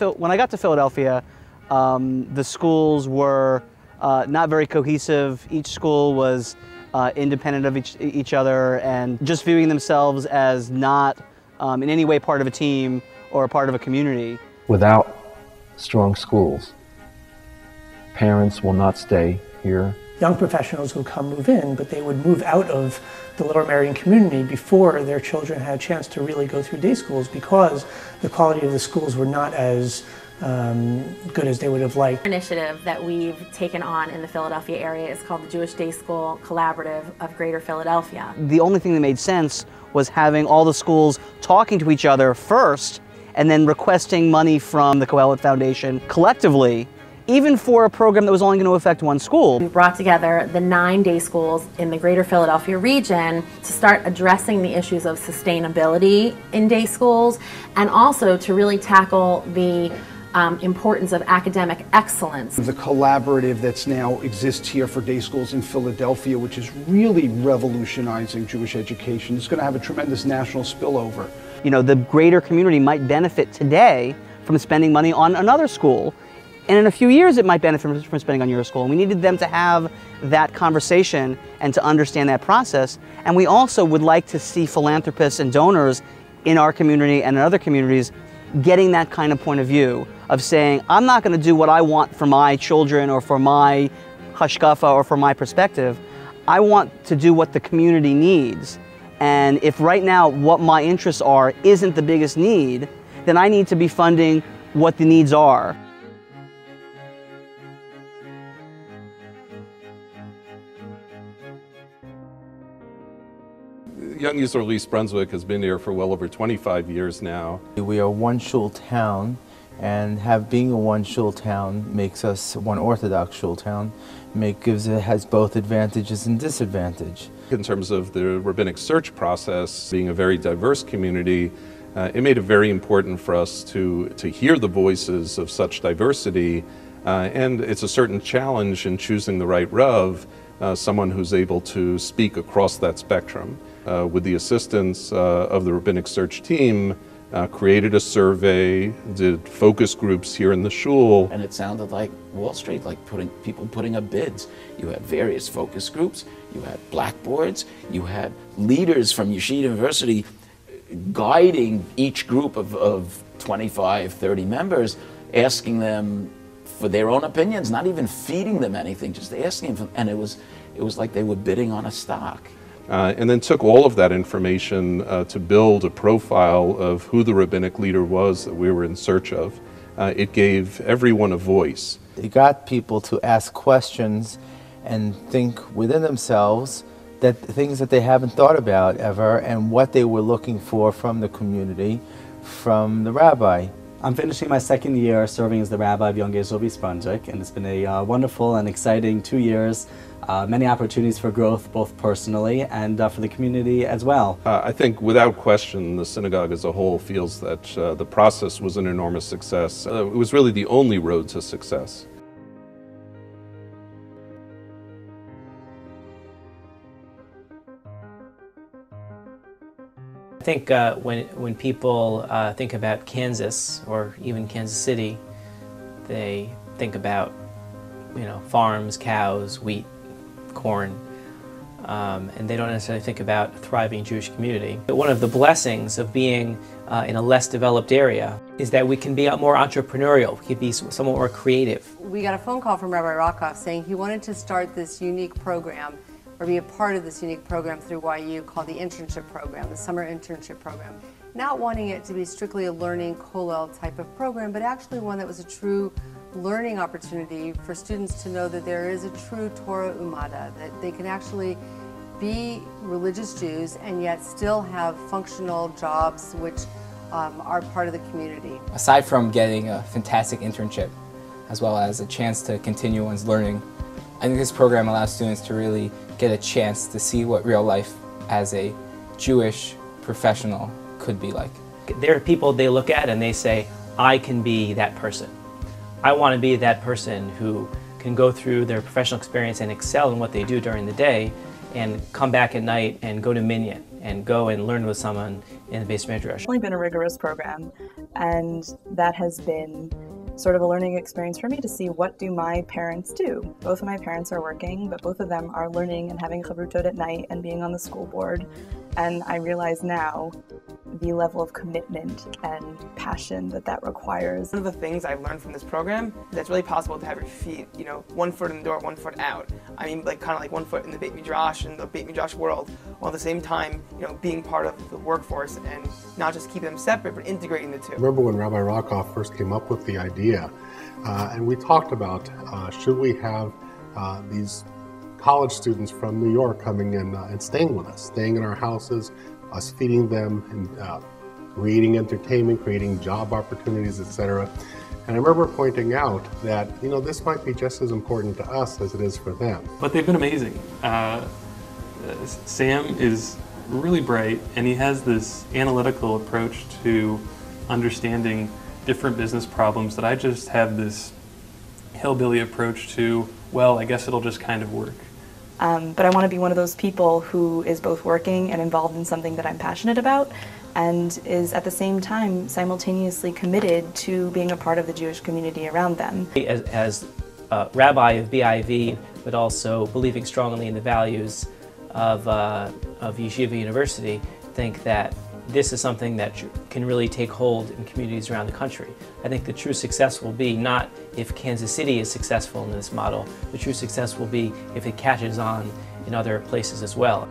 So when I got to Philadelphia, the schools were not very cohesive. Each school was independent of each other and just viewing themselves as not in any way part of a team or a part of a community. Without strong schools, parents will not stay here. Young professionals would come move in, but they would move out of the Little Merion community before their children had a chance to really go through day schools because the quality of the schools were not as good as they would have liked. An initiative that we've taken on in the Philadelphia area is called the Jewish Day School Collaborative of Greater Philadelphia. The only thing that made sense was having all the schools talking to each other first and then requesting money from the Kohelet Foundation collectively, even for a program that was only going to affect one school. We brought together the 9 day schools in the Greater Philadelphia region to start addressing the issues of sustainability in day schools and also to really tackle the importance of academic excellence. The collaborative that's now exists here for day schools in Philadelphia, which is really revolutionizing Jewish education, is going to have a tremendous national spillover. You know, the greater community might benefit today from spending money on another school, and in a few years it might benefit from spending on your school. And we needed them to have that conversation and to understand that process. And we also would like to see philanthropists and donors in our community and in other communities getting that kind of point of view of saying, I'm not going to do what I want for my children or for my hashkafa or for my perspective. I want to do what the community needs. And if right now what my interests are isn't the biggest need, then I need to be funding what the needs are. Young Israel East Brunswick has been here for well over 25 years now. We are one shul town, and being a one shul town makes us one Orthodox shul town. Has both advantages and disadvantages. In terms of the rabbinic search process, being a very diverse community, it made it very important for us to hear the voices of such diversity, and it's a certain challenge in choosing the right Rav, someone who's able to speak across that spectrum. With the assistance of the rabbinic search team, created a survey, did focus groups here in the shul. And it sounded like Wall Street, like people putting up bids. You had various focus groups, you had blackboards, you had leaders from Yeshiva University guiding each group of 25, 30 members, asking them for their own opinions, not even feeding them anything, just asking them, and it was like they were bidding on a stock. And then took all of that information to build a profile of who the rabbinic leader was that we were in search of. It gave everyone a voice. They got people to ask questions and think within themselves that things that they haven't thought about ever and what they were looking for from the community, from the rabbi. I'm finishing my 2nd year serving as the rabbi of Young Israel East Brunswick, and it's been a wonderful and exciting 2 years. Many opportunities for growth, both personally and for the community as well. I think without question the synagogue as a whole feels that the process was an enormous success. It was really the only road to success. I think when people think about Kansas or even Kansas City, they think about, you know, farms, cows, wheat, corn, and they don't necessarily think about a thriving Jewish community. But one of the blessings of being in a less developed area is that we can be more entrepreneurial, we can be somewhat more creative. We got a phone call from Rabbi Rockoff saying he wanted to start this unique program or be a part of this unique program through YU called the internship program, the summer internship program. Not wanting it to be strictly a learning kollel type of program, but actually one that was a true learning opportunity for students to know that there is a true Torah umada, that they can actually be religious Jews and yet still have functional jobs which are part of the community. Aside from getting a fantastic internship, as well as a chance to continue one's learning, I think this program allows students to really get a chance to see what real life as a Jewish professional could be like. There are people they look at and they say, I can be that person. I want to be that person who can go through their professional experience and excel in what they do during the day and come back at night and go to Minyan and go and learn with someone in the base midrash. It's only been a rigorous program, and that has been sort of a learning experience for me to see what do my parents do. Both of my parents are working, but both of them are learning and having chavrutot at night and being on the school board. And I realize now the level of commitment and passion that requires. One of the things I've learned from this program is that it's really possible to have your feet, you know, 1 foot in the door, 1 foot out. I mean, like kind of like 1 foot in the Beit Midrash and the Beit Midrash world, while at the same time, you know, being part of the workforce and not just keeping them separate, but integrating the two. I remember when Rabbi Rockoff first came up with the idea, and we talked about should we have these college students from New York coming in and staying with us, staying in our houses, us feeding them, and creating entertainment, creating job opportunities, etc. And I remember pointing out that, you know, this might be just as important to us as it is for them. But they've been amazing. Sam is really bright, and he has this analytical approach to understanding different business problems that I just have this hillbilly approach to, well, I guess it'll just kind of work. But I want to be one of those people who is both working and involved in something that I'm passionate about, and is at the same time simultaneously committed to being a part of the Jewish community around them. As a rabbi of VIV, but also believing strongly in the values of Yeshiva University, think that this is something that can really take hold in communities around the country. I think the true success will be not if Kansas City is successful in this model, the true success will be if it catches on in other places as well.